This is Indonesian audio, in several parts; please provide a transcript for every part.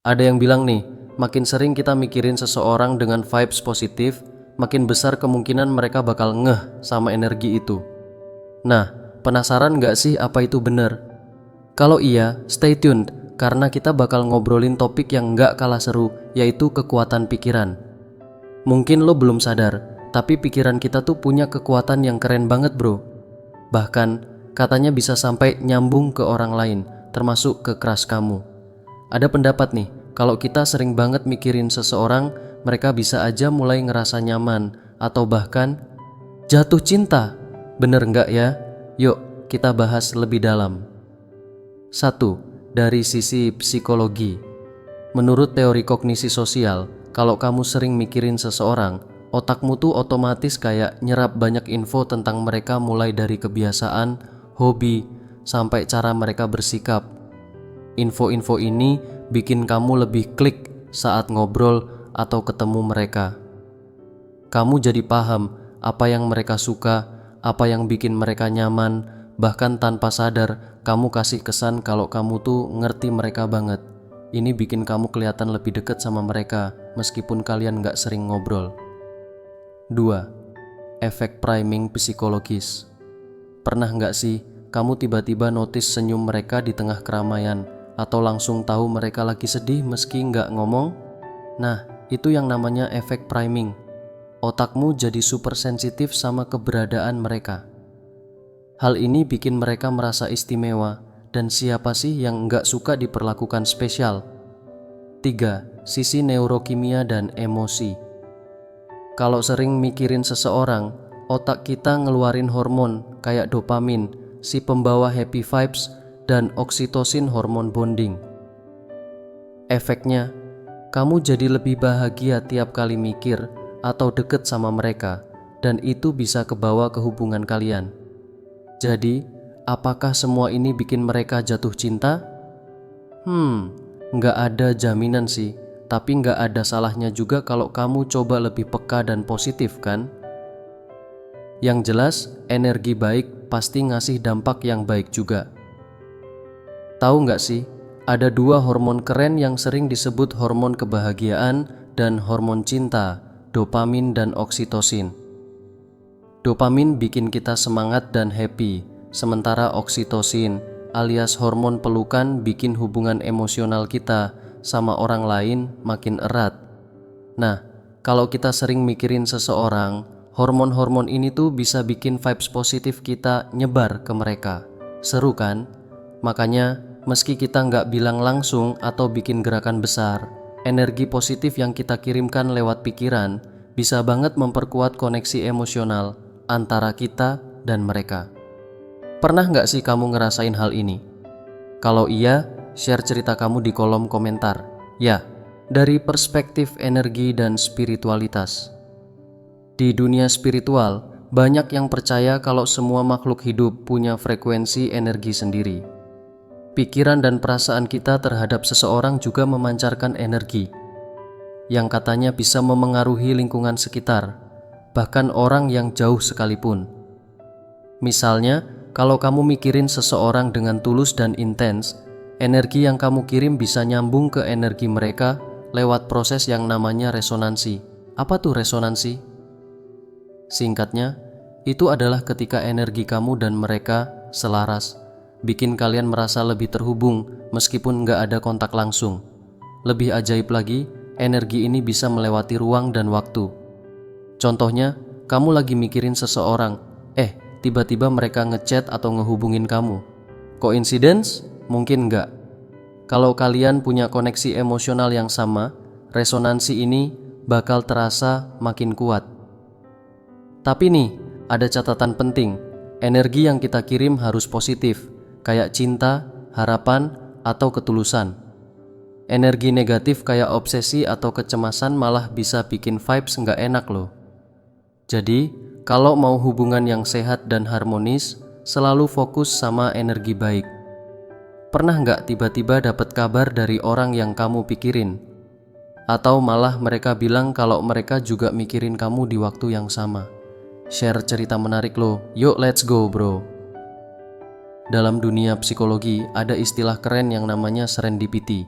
Ada yang bilang nih, makin sering kita mikirin seseorang dengan vibes positif, makin besar kemungkinan mereka bakal ngeh sama energi itu. Nah, penasaran nggak sih apa itu benar? Kalau iya, stay tuned, karena kita bakal ngobrolin topik yang nggak kalah seru, yaitu kekuatan pikiran. Mungkin lo belum sadar, tapi pikiran kita tuh punya kekuatan yang keren banget bro. Bahkan, katanya bisa sampai nyambung ke orang lain, termasuk ke crush kamu. Ada pendapat nih, kalau kita sering banget mikirin seseorang, mereka bisa aja mulai ngerasa nyaman, atau bahkan jatuh cinta. Bener nggak ya? Yuk, kita bahas lebih dalam. 1. Dari sisi psikologi. Menurut teori kognisi sosial, kalau kamu sering mikirin seseorang, otakmu tuh otomatis kayak nyerap banyak info tentang mereka, mulai dari kebiasaan, hobi, sampai cara mereka bersikap. Info-info ini bikin kamu lebih klik saat ngobrol atau ketemu mereka. Kamu jadi paham apa yang mereka suka, apa yang bikin mereka nyaman, bahkan tanpa sadar kamu kasih kesan kalau kamu tuh ngerti mereka banget. Ini bikin kamu kelihatan lebih dekat sama mereka meskipun kalian gak sering ngobrol. 2. Efek priming psikologis. Pernah gak sih kamu tiba-tiba notice senyum mereka di tengah keramaian, atau langsung tahu mereka lagi sedih meski nggak ngomong? Nah, itu yang namanya efek priming. Otakmu jadi super sensitif sama keberadaan mereka. Hal ini bikin mereka merasa istimewa, dan siapa sih yang nggak suka diperlakukan spesial? 3. Sisi neurokimia dan emosi. Kalau sering mikirin seseorang, otak kita ngeluarin hormon kayak dopamin, si pembawa happy vibes, dan oksitosin, hormon bonding. Efeknya, kamu jadi lebih bahagia tiap kali mikir atau deket sama mereka, dan itu bisa kebawa ke hubungan kalian. Jadi, apakah semua ini bikin mereka jatuh cinta? Nggak ada jaminan sih, tapi nggak ada salahnya juga kalau kamu coba lebih peka dan positif kan? Yang jelas, energi baik pasti ngasih dampak yang baik juga. Tahu nggak sih, ada 2 hormon keren yang sering disebut hormon kebahagiaan dan hormon cinta, dopamin dan oksitosin. Dopamin bikin kita semangat dan happy, sementara oksitosin alias hormon pelukan bikin hubungan emosional kita sama orang lain makin erat. Nah, kalau kita sering mikirin seseorang, hormon-hormon ini tuh bisa bikin vibes positif kita nyebar ke mereka. Seru kan? Makanya, meski kita nggak bilang langsung atau bikin gerakan besar, energi positif yang kita kirimkan lewat pikiran bisa banget memperkuat koneksi emosional antara kita dan mereka. Pernah nggak sih kamu ngerasain hal ini? Kalau iya, share cerita kamu di kolom komentar. Ya, dari perspektif energi dan spiritualitas. Di dunia spiritual, banyak yang percaya kalau semua makhluk hidup punya frekuensi energi sendiri. Pikiran dan perasaan kita terhadap seseorang juga memancarkan energi yang katanya bisa memengaruhi lingkungan sekitar, bahkan orang yang jauh sekalipun. Misalnya, kalau kamu mikirin seseorang dengan tulus dan intens, energi yang kamu kirim bisa nyambung ke energi mereka lewat proses yang namanya resonansi. Apa tuh resonansi? Singkatnya, itu adalah ketika energi kamu dan mereka selaras, bikin kalian merasa lebih terhubung meskipun nggak ada kontak langsung. Lebih ajaib lagi, energi ini bisa melewati ruang dan waktu. Contohnya, kamu lagi mikirin seseorang, tiba-tiba mereka ngechat atau ngehubungin kamu. Coincidence? Mungkin nggak. Kalau kalian punya koneksi emosional yang sama, resonansi ini bakal terasa makin kuat. Tapi nih, ada catatan penting. Energi yang kita kirim harus positif, kayak cinta, harapan, atau ketulusan. Energi negatif kayak obsesi atau kecemasan malah bisa bikin vibes nggak enak loh. Jadi, kalau mau hubungan yang sehat dan harmonis, selalu fokus sama energi baik. Pernah nggak tiba-tiba dapat kabar dari orang yang kamu pikirin? Atau malah mereka bilang kalau mereka juga mikirin kamu di waktu yang sama? Share cerita menarik loh, yuk let's go bro. Dalam dunia psikologi ada istilah keren yang namanya serendipity.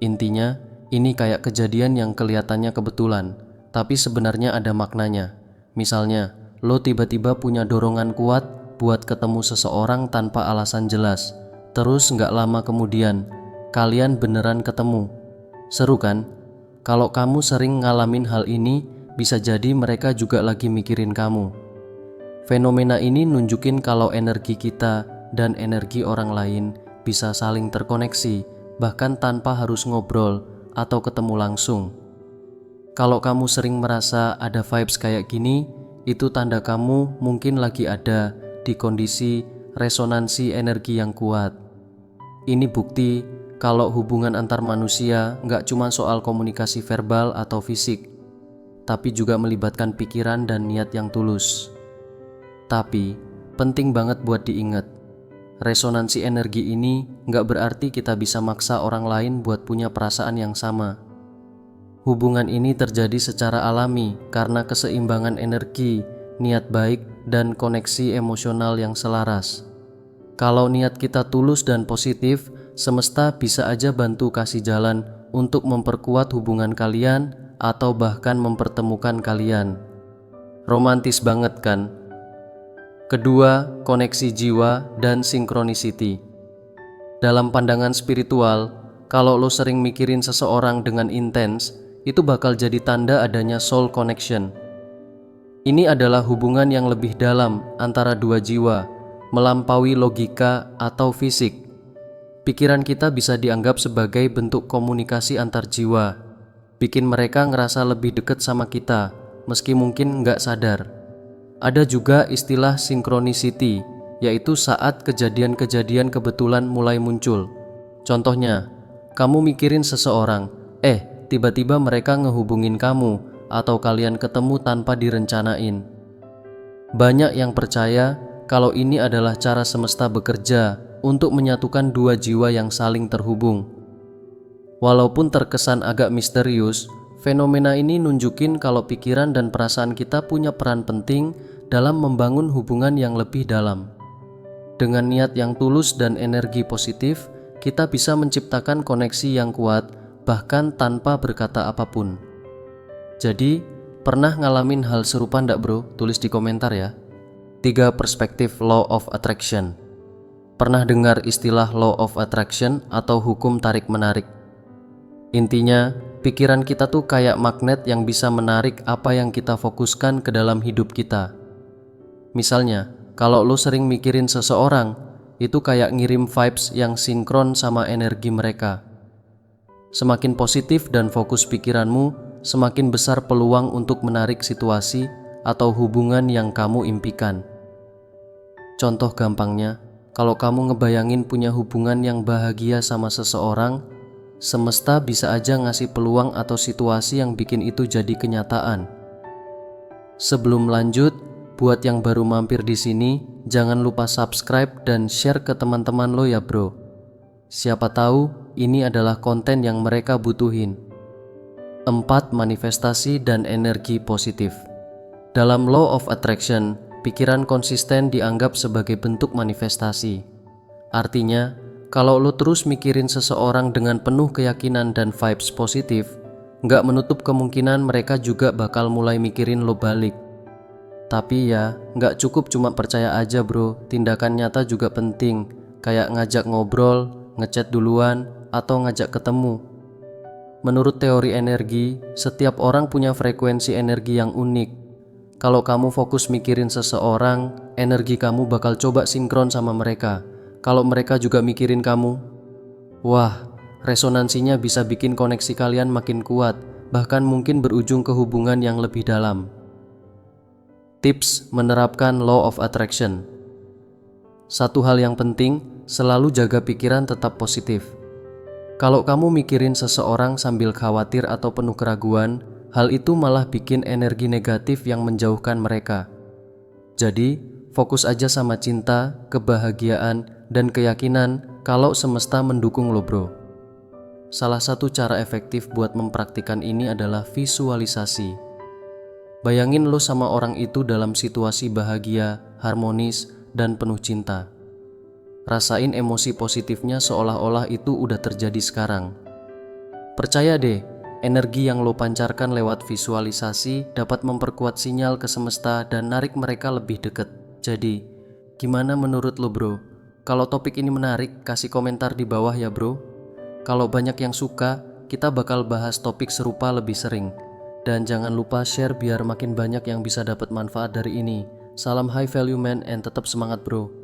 Intinya, Ini kayak kejadian yang kelihatannya kebetulan, tapi sebenarnya ada maknanya. Misalnya, lo tiba-tiba punya dorongan kuat buat ketemu seseorang tanpa alasan jelas. Terus nggak lama kemudian, kalian beneran ketemu. Seru kan? Kalau kamu sering ngalamin hal ini, bisa jadi mereka juga lagi mikirin kamu. Fenomena ini nunjukin kalau energi kita dan energi orang lain bisa saling terkoneksi, bahkan tanpa harus ngobrol atau ketemu langsung. Kalau kamu sering merasa ada vibes kayak gini, itu tanda kamu mungkin lagi ada di kondisi resonansi energi yang kuat. Ini bukti kalau hubungan antar manusia nggak cuma soal komunikasi verbal atau fisik, tapi juga melibatkan pikiran dan niat yang tulus. Tapi, penting banget buat diingat, resonansi energi ini nggak berarti kita bisa maksa orang lain buat punya perasaan yang sama. Hubungan ini terjadi secara alami karena keseimbangan energi, niat baik, dan koneksi emosional yang selaras. Kalau niat kita tulus dan positif, semesta bisa aja bantu kasih jalan untuk memperkuat hubungan kalian atau bahkan mempertemukan kalian. Romantis banget kan? Kedua, koneksi jiwa dan synchronicity. Dalam pandangan spiritual, kalau lo sering mikirin seseorang dengan intens, itu bakal jadi tanda adanya soul connection. Ini adalah hubungan yang lebih dalam antara dua jiwa, melampaui logika atau fisik. Pikiran kita bisa dianggap sebagai bentuk komunikasi antar jiwa, bikin mereka ngerasa lebih dekat sama kita, meski mungkin nggak sadar. Ada juga istilah synchronicity, yaitu saat kejadian-kejadian kebetulan mulai muncul. Contohnya, kamu mikirin seseorang, tiba-tiba mereka ngehubungin kamu, atau kalian ketemu tanpa direncanain. Banyak yang percaya kalau ini adalah cara semesta bekerja untuk menyatukan dua jiwa yang saling terhubung. Walaupun terkesan agak misterius, fenomena ini nunjukin kalau pikiran dan perasaan kita punya peran penting dalam membangun hubungan yang lebih dalam. Dengan niat yang tulus dan energi positif, kita bisa menciptakan koneksi yang kuat, bahkan tanpa berkata apapun. Jadi, pernah ngalamin hal serupa ndak bro? Tulis di komentar ya. 3 perspektif Law of Attraction. Pernah dengar istilah Law of Attraction atau hukum tarik-menarik? Intinya, pikiran kita tuh kayak magnet yang bisa menarik apa yang kita fokuskan ke dalam hidup kita. Misalnya, kalau lo sering mikirin seseorang, itu kayak ngirim vibes yang sinkron sama energi mereka. Semakin positif dan fokus pikiranmu, semakin besar peluang untuk menarik situasi atau hubungan yang kamu impikan. Contoh gampangnya, kalau kamu ngebayangin punya hubungan yang bahagia sama seseorang, semesta bisa aja ngasih peluang atau situasi yang bikin itu jadi kenyataan. Sebelum lanjut, buat yang baru mampir di sini, jangan lupa subscribe dan share ke teman-teman lo ya bro. Siapa tahu ini adalah konten yang mereka butuhin. 4. Manifestasi dan energi positif. Dalam Law of Attraction, pikiran konsisten dianggap sebagai bentuk manifestasi. Artinya, kalau lo terus mikirin seseorang dengan penuh keyakinan dan vibes positif, nggak menutup kemungkinan mereka juga bakal mulai mikirin lo balik. Tapi ya, nggak cukup cuma percaya aja bro, tindakan nyata juga penting, kayak ngajak ngobrol, ngechat duluan, atau ngajak ketemu. Menurut teori energi, setiap orang punya frekuensi energi yang unik. Kalau kamu fokus mikirin seseorang, energi kamu bakal coba sinkron sama mereka. Kalau mereka juga mikirin kamu, wah, resonansinya bisa bikin koneksi kalian makin kuat, bahkan mungkin berujung ke hubungan yang lebih dalam. Tips menerapkan Law of Attraction. Satu hal yang penting, selalu jaga pikiran tetap positif. Kalau kamu mikirin seseorang sambil khawatir atau penuh keraguan, hal itu malah bikin energi negatif yang menjauhkan mereka. Jadi, fokus aja sama cinta, kebahagiaan, dan keyakinan kalau semesta mendukung lo bro. Salah satu cara efektif buat mempraktikkan ini adalah visualisasi. Bayangin lo sama orang itu dalam situasi bahagia, harmonis, dan penuh cinta. Rasain emosi positifnya seolah-olah itu udah terjadi sekarang. Percaya deh, Energi yang lo pancarkan lewat visualisasi dapat memperkuat sinyal ke semesta dan narik mereka lebih dekat. Jadi, gimana menurut lo bro? Kalau topik ini menarik, kasih komentar di bawah ya bro. Kalau banyak yang suka, kita bakal bahas topik serupa lebih sering. Dan jangan lupa share biar makin banyak yang bisa dapat manfaat dari ini. Salam high value man and tetap semangat bro.